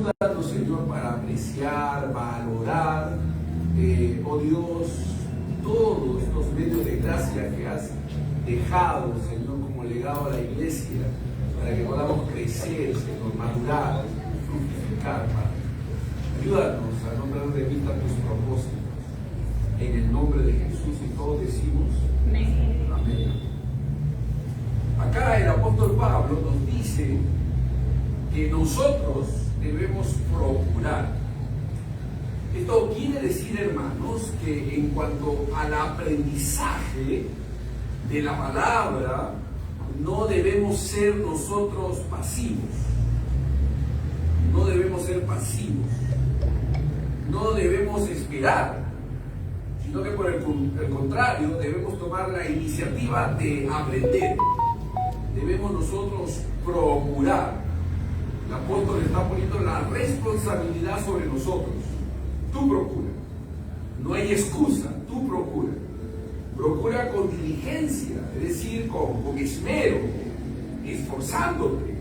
Ayúdanos, Señor, para apreciar, valorar, oh Dios, todos los medios de gracia que has dejado, Señor, como legado a la iglesia, para que podamos crecer, Señor, madurar, fructificar, Padre. Ayúdanos a no perder de vista tus propósitos. En el nombre de Jesús, y todos decimos amén. Amén. Acá el apóstol Pablo nos dice que nosotros debemos procurar. Esto quiere decir, hermanos, que en cuanto al aprendizaje de la palabra, no debemos ser nosotros pasivos. No debemos ser pasivos. No debemos esperar, sino que por el contrario debemos tomar la iniciativa de aprender. Debemos nosotros procurar. El apóstol está poniendo la responsabilidad sobre nosotros. Tú procura. No hay excusa, tú procura. Procura con diligencia, es decir, con esmero, esforzándote.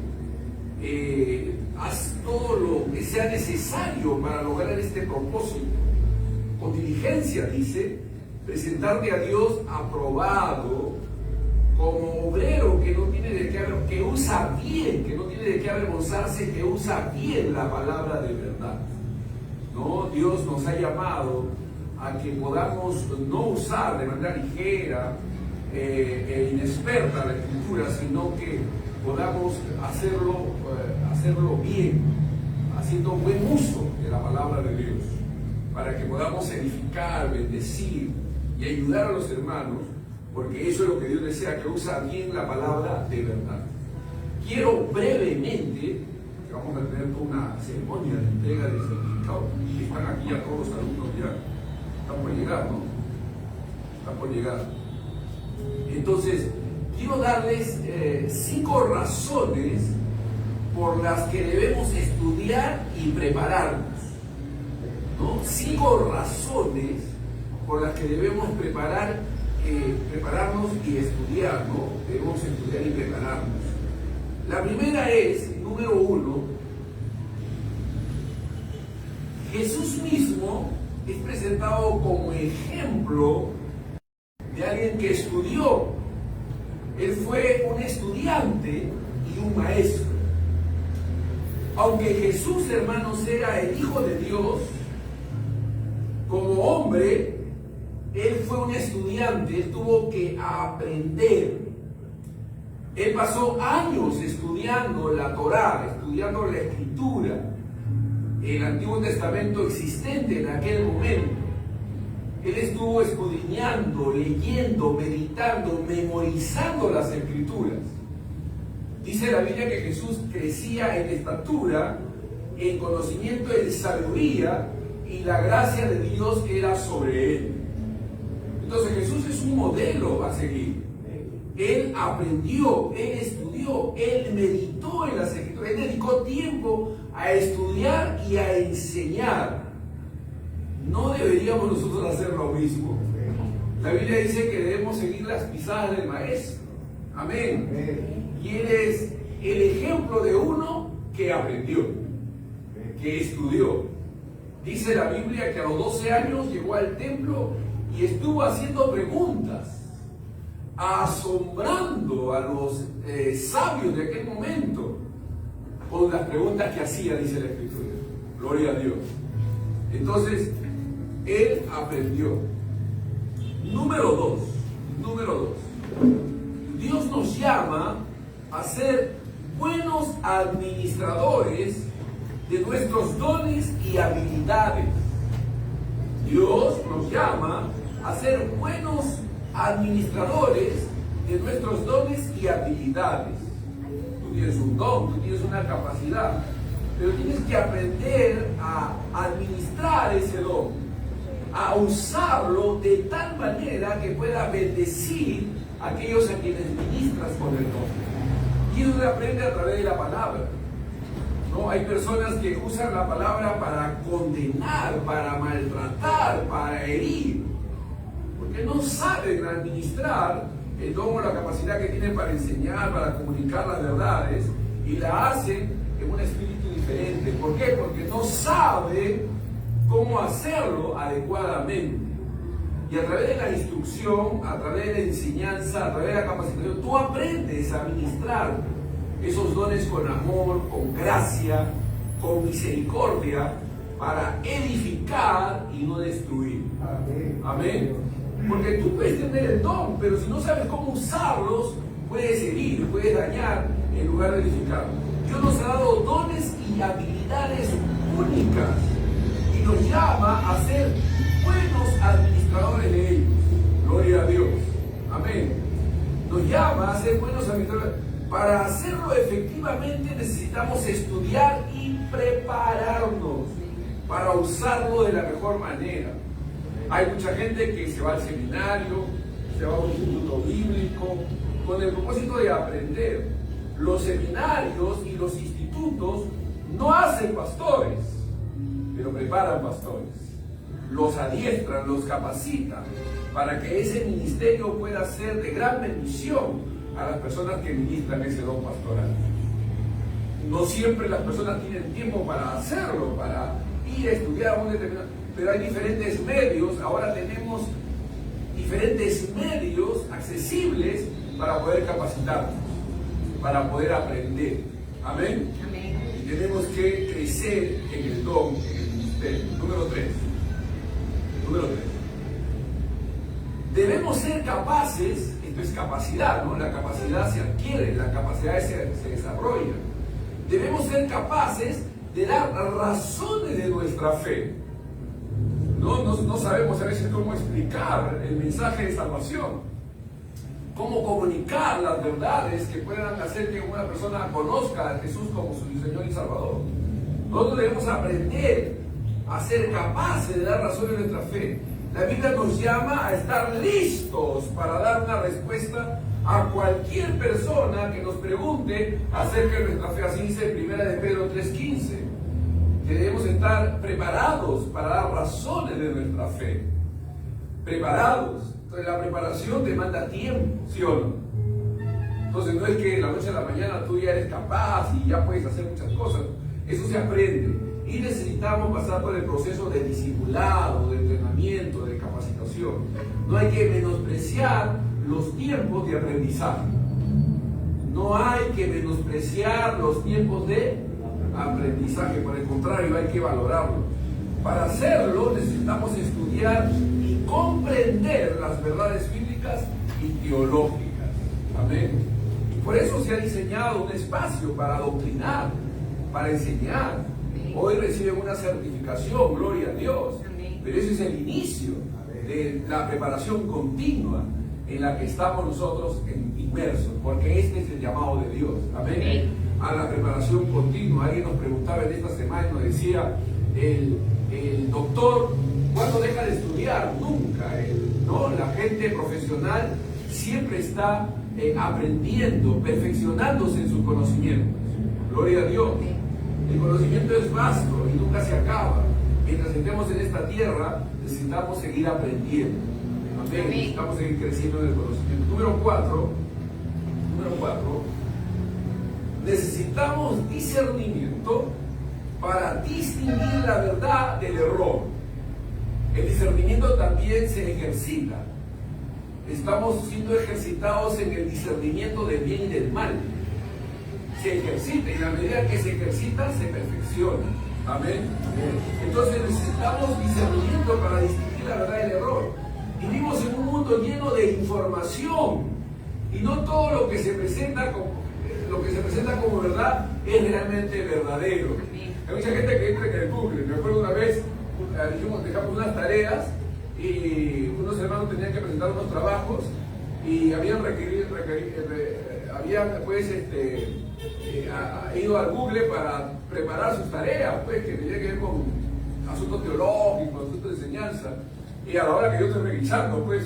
Haz todo lo que sea necesario para lograr este propósito. Con diligencia, dice, presentarte a Dios aprobado como obrero que no tiene de qué, que usa bien, que no tiene de qué avergonzarse, que usa bien la palabra de verdad. ¿No? Dios nos ha llamado a que podamos no usar de manera ligera e inexperta la escritura, sino que podamos hacerlo bien, haciendo buen uso de la palabra de Dios, para que podamos edificar, bendecir y ayudar a los hermanos, porque eso es lo que Dios desea, que usa bien la palabra de verdad. Quiero brevemente, que vamos a tener una ceremonia de entrega de certificado, y están aquí ya todos los alumnos ya, están por llegar, ¿no? Están por llegar. Entonces, quiero darles 5 razones por las que debemos estudiar y prepararnos, ¿no? 5 razones por las que debemos prepararnos y estudiar, ¿no? Debemos estudiar y prepararnos. La primera es, número 1, Jesús mismo es presentado como ejemplo de alguien que estudió. Él fue un estudiante y un maestro. Aunque Jesús, hermanos, era el Hijo de Dios, como hombre, Él fue un estudiante, Él tuvo que aprender. Él pasó años estudiando la Torá, estudiando la Escritura, el Antiguo Testamento existente en aquel momento. Él estuvo escudriñando, leyendo, meditando, memorizando las Escrituras. Dice la Biblia que Jesús crecía en estatura, en conocimiento, en sabiduría, y la gracia de Dios era sobre él. Entonces Jesús es un modelo a seguir. Él aprendió, él estudió, él meditó en las Escrituras, él dedicó tiempo a estudiar y a enseñar. ¿No deberíamos nosotros hacer lo mismo? La Biblia dice que debemos seguir las pisadas del Maestro. Amén. Y Él es el ejemplo de uno que aprendió, que estudió. Dice la Biblia que a los 12 años llegó al templo y estuvo haciendo preguntas, asombrando a los sabios de aquel momento con las preguntas que hacía, dice la Escritura. Gloria a Dios. Entonces, Él aprendió. Número 2. Dios nos llama a ser buenos administradores de nuestros dones y habilidades. Dios nos llama a ser buenos administradores de nuestros dones y habilidades. Tú tienes un don, tú tienes una capacidad, pero tienes que aprender a administrar ese don, a usarlo de tal manera que pueda bendecir a aquellos a quienes ministras con el don. Y eso se aprende a través de la palabra. ¿No? Hay personas que usan la palabra para condenar, para maltratar, para herir, porque no saben administrar el don o la capacidad que tienen para enseñar, para comunicar las verdades, y la hacen en un espíritu diferente. diferente. ¿Por qué? Porque no sabe cómo hacerlo adecuadamente. Y a través de la instrucción, a través de la enseñanza, a través de la capacitación, tú aprendes a administrar esos dones con amor, con gracia, con misericordia, para edificar y no destruir. Amén. Porque tú puedes tener el don, pero si no sabes cómo usarlos, puedes herir, puedes dañar en lugar de edificar. Dios nos ha dado dones y habilidades únicas y nos llama a ser buenos administradores de ellos. Gloria a Dios. Amén. Nos llama a ser buenos administradores. Para hacerlo efectivamente necesitamos estudiar y prepararnos para usarlo de la mejor manera. Hay mucha gente que se va al seminario, se va a un instituto bíblico, con el propósito de aprender. Los seminarios y los institutos no hacen pastores, pero preparan pastores. Los adiestran, los capacitan, para que ese ministerio pueda ser de gran bendición a las personas que ministran ese don pastoral. No siempre las personas tienen tiempo para hacerlo, para ir a estudiar a un determinado, pero hay diferentes medios. Ahora tenemos diferentes medios accesibles para poder capacitarnos, para poder aprender. Amén. Amén. Y tenemos que crecer en el don, en el ministerio. Número 3. Debemos ser capaces, esto es capacidad, ¿no? La capacidad se adquiere, la capacidad se desarrolla. Debemos ser capaces de dar razones de nuestra fe. No sabemos a veces cómo explicar el mensaje de salvación, cómo comunicar las verdades que puedan hacer que una persona conozca a Jesús como su Señor y Salvador. Nosotros debemos aprender a ser capaces de dar razones de nuestra fe. La Biblia nos llama a estar listos para dar una respuesta a cualquier persona que nos pregunte acerca de nuestra fe. Así dice 1 Pedro 3:15. Que debemos estar preparados para dar razones de nuestra fe. Preparados. Entonces la preparación demanda tiempo, ¿sí o no? Entonces no es que de la noche a la mañana tú ya eres capaz y ya puedes hacer muchas cosas. Eso se aprende. Y necesitamos pasar por el proceso de discipulado, de entrenamiento, de capacitación. No hay que menospreciar los tiempos de aprendizaje. No hay que menospreciar los tiempos de aprendizaje, por el contrario, hay que valorarlo. Para hacerlo necesitamos estudiar y comprender las verdades bíblicas y teológicas. Amén. Y por eso se ha diseñado un espacio para adoctrinar, para enseñar. Hoy reciben una certificación, gloria a Dios. Pero ese es el inicio de la preparación continua en la que estamos nosotros inmersos, porque este es el llamado de Dios. Amén. A la preparación continua. Alguien nos preguntaba en esta semana, nos decía, el doctor, ¿cuándo deja de estudiar? Nunca. ¿No? La gente profesional siempre está aprendiendo, perfeccionándose en sus conocimientos. Gloria a Dios. El conocimiento es vasto y nunca se acaba. Mientras estemos en esta tierra, necesitamos seguir aprendiendo. Amén. Necesitamos seguir creciendo en el conocimiento. Número 4. Necesitamos discernimiento para distinguir la verdad del error. El discernimiento también se ejercita. Estamos siendo ejercitados en el discernimiento del bien y del mal. Se ejercita, y en la medida que se ejercita, se perfecciona. Amén. Entonces necesitamos discernimiento para distinguir la verdad del error. Vivimos en un mundo lleno de información, y no todo lo que se presenta como verdad es realmente verdadero. Hay mucha gente que entra en el Google. Me acuerdo una vez, dejamos unas tareas y unos hermanos tenían que presentar unos trabajos y habían ido al Google para preparar sus tareas, pues, que tenían que ver con asuntos teológicos, asuntos de enseñanza. Y a la hora que yo estoy revisando, pues,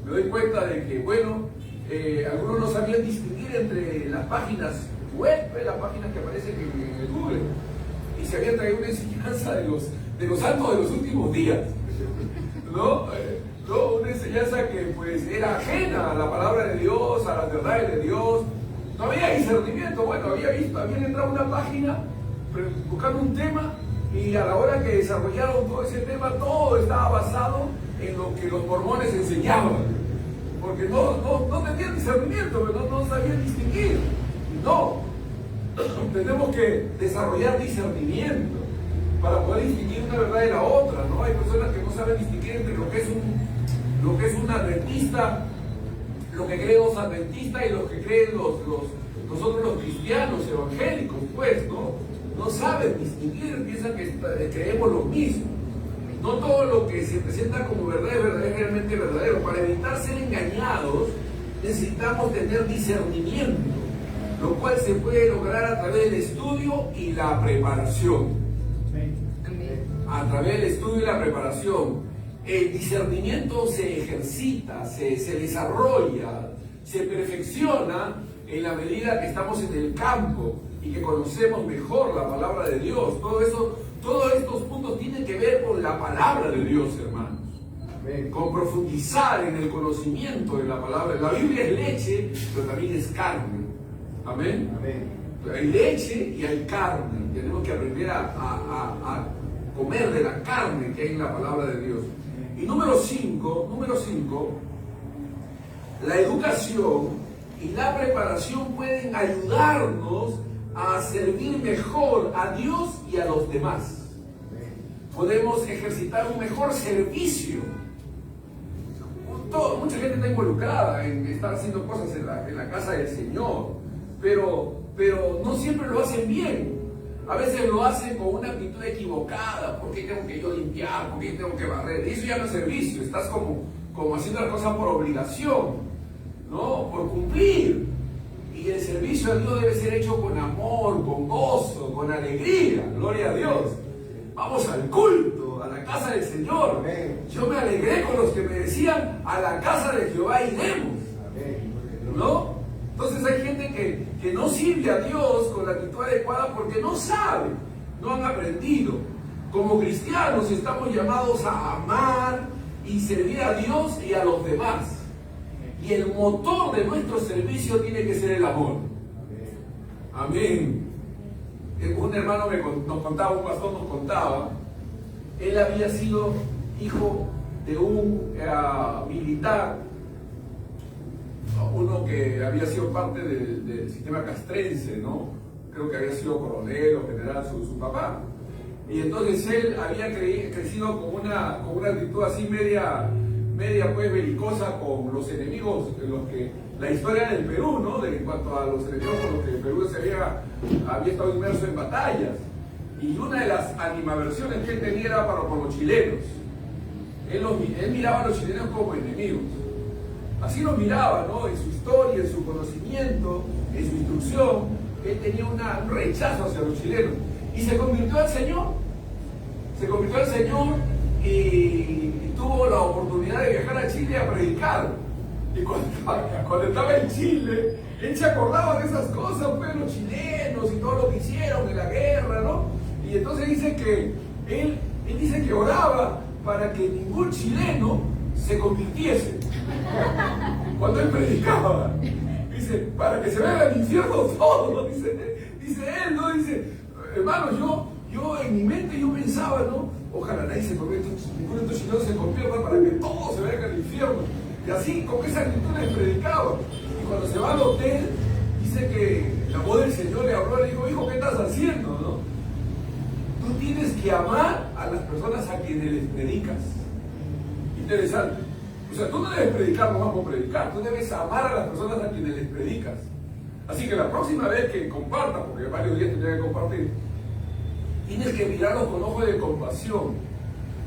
me doy cuenta de que, bueno, algunos no sabían distinguir entre las páginas web, las páginas que aparecen en el Google, y se habían traído una enseñanza de los santos de los últimos días, ¿no? Una enseñanza que pues era ajena a la palabra de Dios, a las verdades de Dios. No había discernimiento. Bueno, habían entrado a una página buscando un tema, y a la hora que desarrollaron todo ese tema, todo estaba basado en lo que los mormones enseñaban, porque no tenían discernimiento, no sabían distinguir. No, tenemos que desarrollar discernimiento para poder distinguir una verdad de la otra, ¿no? Hay personas que no saben distinguir entre lo que es un adventista, lo que creen los adventistas y lo que creen nosotros los cristianos evangélicos, pues, no saben distinguir, piensan que creemos lo mismo. No todo lo que se presenta como verdad es realmente verdadero. Para evitar ser engañados, necesitamos tener discernimiento, lo cual se puede lograr a través del estudio y la preparación. A través del estudio y la preparación. El discernimiento se ejercita, se desarrolla, se perfecciona en la medida que estamos en el campo y que conocemos mejor la palabra de Dios. Todos estos puntos tienen que ver con la palabra de Dios, hermanos. Amén. Con profundizar en el conocimiento de la palabra. La Biblia es leche, pero también es carne. Amén. Amén. Hay leche y hay carne. Tenemos que aprender a comer de la carne que hay en la palabra de Dios. Y número 5, la educación y la preparación pueden ayudarnos a servir mejor a Dios y a los demás. Podemos ejercitar un mejor servicio. Mucha gente está involucrada en estar haciendo cosas en la casa del Señor, pero no siempre lo hacen bien. A veces lo hacen con una actitud equivocada. ¿Por qué tengo que yo limpiar? ¿Por qué tengo que barrer? Eso ya no es servicio. Estás como haciendo la cosa por obligación, ¿no? Por cumplir. Y el servicio a Dios debe ser hecho con amor, con gozo, con alegría. Gloria a Dios. Vamos al culto, a la casa del Señor. Yo me alegré con los que me decían, a la casa de Jehová iremos, ¿no? Entonces hay gente que no sirve a Dios con la actitud adecuada porque no sabe, no han aprendido. Como cristianos estamos llamados a amar y servir a Dios y a los demás. Y el motor de nuestro servicio tiene que ser el amor. Amén. Un hermano nos contaba, un pastor nos contaba, él había sido hijo de un militar, uno que había sido parte del sistema castrense, ¿no? Creo que había sido coronel o general su papá. Y entonces él había crecido con una actitud así media pues belicosa con los enemigos, la historia del Perú, ¿no? En cuanto a los enemigos con los que el Perú había estado inmerso en batallas. Y una de las animaversiones que él tenía era por los chilenos. Él miraba a los chilenos como enemigos. Así los miraba, ¿no? En su historia, en su conocimiento, en su instrucción, él tenía un rechazo hacia los chilenos. Y se convirtió al Señor. Se convirtió al Señor y tuvo la oportunidad de viajar a Chile a predicar. Y cuando estaba en Chile, él se acordaba de esas cosas, pues, los chilenos y todo lo que hicieron en la guerra, ¿no? Y entonces dice que él dice que oraba para que ningún chileno se convirtiese. Cuando él predicaba, dice, para que se vayan al infierno todos, dice él, ¿no? Dice, hermano, yo en mi mente yo pensaba, ¿no? Ojalá nadie se convierta, ninguno de estos chilenos se convierta para que todos se vayan al infierno. Y así, con esa actitud les predicaba. Y cuando se va al hotel, dice que la voz del Señor le habló, le dijo, hijo, ¿qué estás haciendo, no? Tú tienes que amar a las personas a quienes les predicas. Interesante. O sea, tú no debes predicar nomás por predicar, tú debes amar a las personas a quienes les predicas. Así que la próxima vez que compartas, porque varios días tendría que compartir, tienes que mirarlos con ojos de compasión.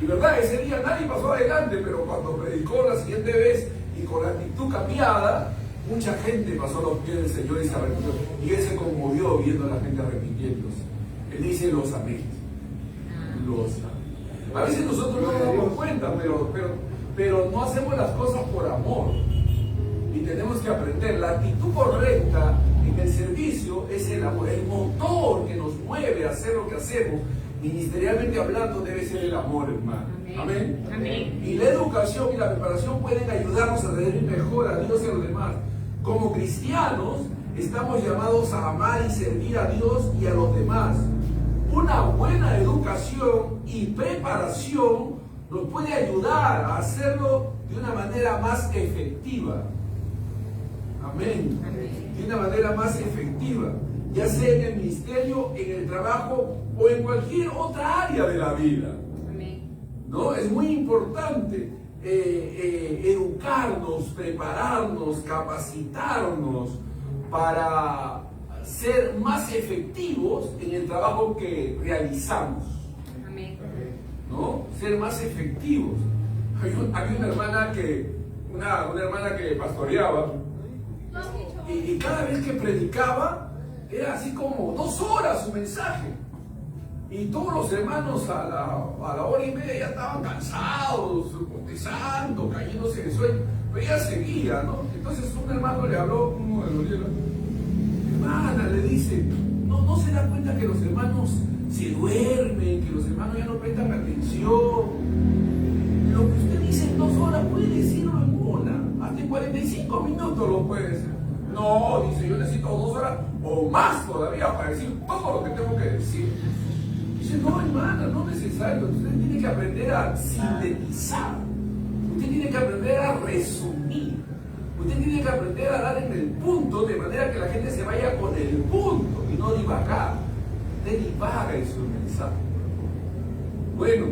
Y verdad, ese día nadie pasó adelante, pero cuando predicó la siguiente vez y con la actitud cambiada, mucha gente pasó a los pies del Señor y se arrepintió. Y él se conmovió viendo a la gente arrepintiéndose. Él dice, los amé. Los amé. A veces nosotros no nos damos cuenta, pero no hacemos las cosas por amor. Y tenemos que aprender. La actitud correcta en el servicio es el amor. El motor que nos mueve a hacer lo que hacemos, ministerialmente hablando, debe ser el amor, hermano. Amén. Amén. Y la educación y la preparación pueden ayudarnos a servir mejor a Dios y a los demás. Como cristianos, estamos llamados a amar y servir a Dios y a los demás. una buena educación y preparación nos puede ayudar a hacerlo de una manera más efectiva. Amén. De una manera más efectiva, ya sea en el ministerio, en el trabajo o en cualquier otra área de la vida. ¿No? Es muy importante educarnos, prepararnos, capacitarnos para ser más efectivos en el trabajo que realizamos. ¿No? Ser más efectivos. Había una hermana que pastoreaba y cada vez que predicaba era así como 2 horas su mensaje. Y todos los hermanos a la hora y media ya estaban cansados, bostezando, cayéndose de sueño, pero ella seguía, ¿no? Entonces un hermano le habló, uno de los hielos, hermana, le dice, no se da cuenta que los hermanos se duermen, que los hermanos ya no prestan atención. Lo que usted dice en 2 horas puede decirlo en una, hasta en 45 minutos lo puede decir. No, dice, yo necesito 2 horas o más todavía para decir todo lo que tengo que decir. Dice, no, hermana, no es necesario. Usted tiene que aprender a sintetizar. Usted tiene que aprender a resumir. Usted tiene que aprender a dar en el punto, de manera que la gente se vaya con el punto y no divagar. Usted divaga en su mensaje. Bueno,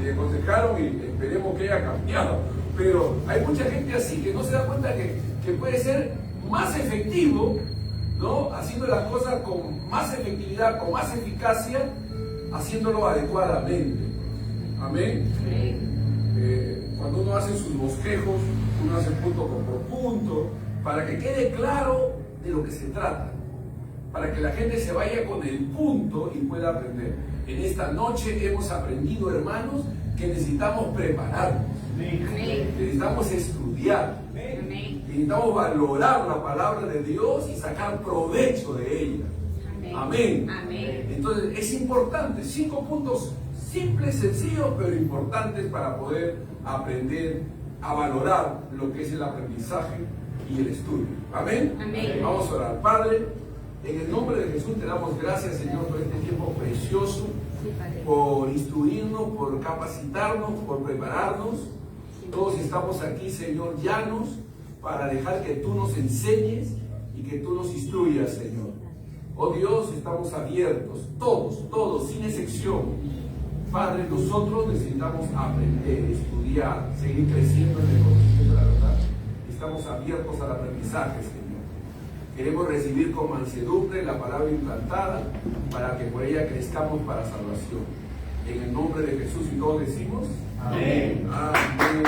le aconsejaron y esperemos que haya cambiado. Pero hay mucha gente así que no se da cuenta que puede ser más efectivo, ¿no? Haciendo las cosas con más efectividad, con más eficacia, haciéndolo adecuadamente. Amén. Cuando uno hace sus bosquejos, uno hace punto por punto, para que quede claro de lo que se trata, para que la gente se vaya con el punto y pueda aprender. En esta noche hemos aprendido, hermanos, que necesitamos prepararnos, necesitamos estudiar, necesitamos valorar la palabra de Dios y sacar provecho de ella. Amén. Entonces es importante, 5 puntos simples, sencillos, pero importantes para poder aprender a valorar lo que es el aprendizaje y el estudio. Amén. Vamos a orar. Padre, en el nombre de Jesús te damos gracias, Señor, por este tiempo precioso, por instruirnos, por capacitarnos, por prepararnos. Todos estamos aquí, Señor, llanos para dejar que tú nos enseñes y que tú nos instruyas, Señor. Oh Dios, estamos abiertos, todos, sin excepción. Padre, nosotros necesitamos aprender, estudiar, seguir creciendo en el conocimiento de la verdad. Estamos abiertos al aprendizaje, Señor. Queremos recibir con mansedumbre la palabra implantada para que por ella crezcamos para salvación. En el nombre de Jesús y todos decimos amén. Amén.